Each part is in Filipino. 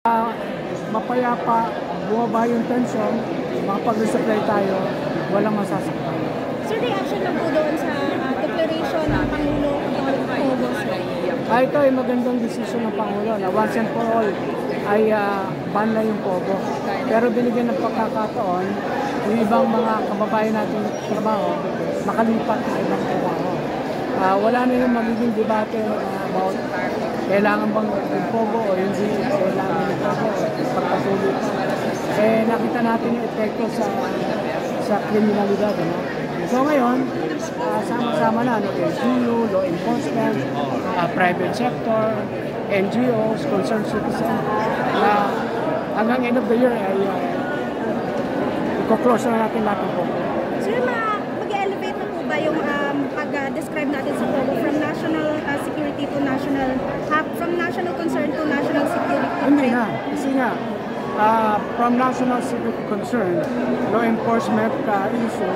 Mapayapa, bumaba yung tension, makapag-resupply tayo, walang masasaktan. Sir, reaction lang po doon sa declaration ng Pangulo about Pogo? Ito ay magandang desisyon ng Pangulo na once and for all ay ban na yung Pogo. Pero binigyan ng pagkakataon yung ibang mga kababayan natin trabaho makalipat sa ibang trabaho. Wala na yung magiging debate about kailangan bang yung Pogo o hindi kailangan yung Pogo pagpatuloy. Nakita natin yung epekto sa kriminalidad. So ngayon, sama-sama na, LGU, law enforcement, private sector, NGOs, concerned citizen, na hanggang end of the year ay i-close na natin lahat ng Pogo. Sir, mag-elevate na po ba yung pag-describe natin sa Pogo from national security to national, from national concern to national security? Hindi na, kasi nga, from national security concern, law enforcement issue,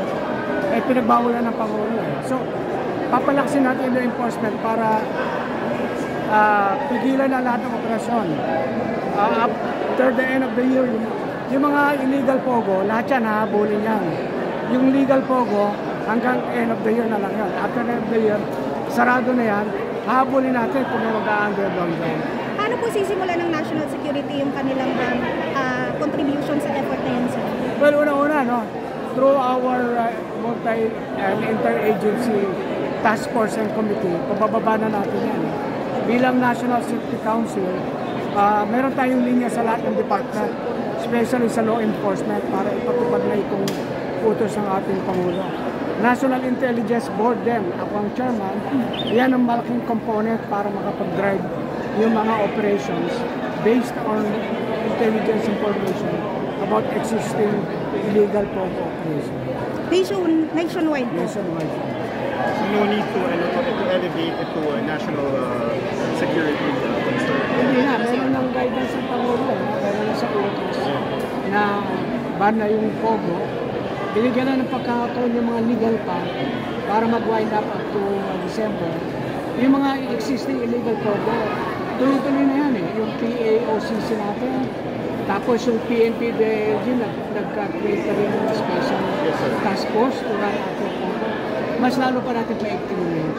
pinagbawalan ng Pangulo. So, papalaksin natin yung law enforcement para pigilan na lahat ng operasyon. After the end of the year, yung mga illegal Pogo, lahat yan hahabulin yan. Yung legal Pogo, hanggang end of the year na lang yan. After the end of the year, sarado na yan, hahabulin natin kung may mag-underground down. Paano po sisimula ng national security yung kanilang contribution sa effort na yan, sir? Well, una-una, no? Through our multi- and interagency task force and committee, pabababa na natin yan. Bilang National Security Council, meron tayong linya sa lahat ng department, especially sa law enforcement, para ipatupad na itong utos ng ating Pangulo. National Intelligence Board din, ako ang chairman, yan ang malaking component para makapag-drive yung mga operations based on intelligence information about existing illegal Pogo operation. Nationwide po? Nationwide. So no need to elevate it to a national security concern? Hindi na, meron ng guidance ng Pangulo, meron na sa utos na ban na yung Pogo. Binigyan na ng pagkakataon yung mga legal pa para mag-wind up to December. Yung mga existing illegal Pogo, tuloy-tuloy na yan eh. Yung PAOCC natin, tapos yung PNP-DLG nag-create na rin ng special task force to run after Pogo. Mas lalo pa natin pa-active.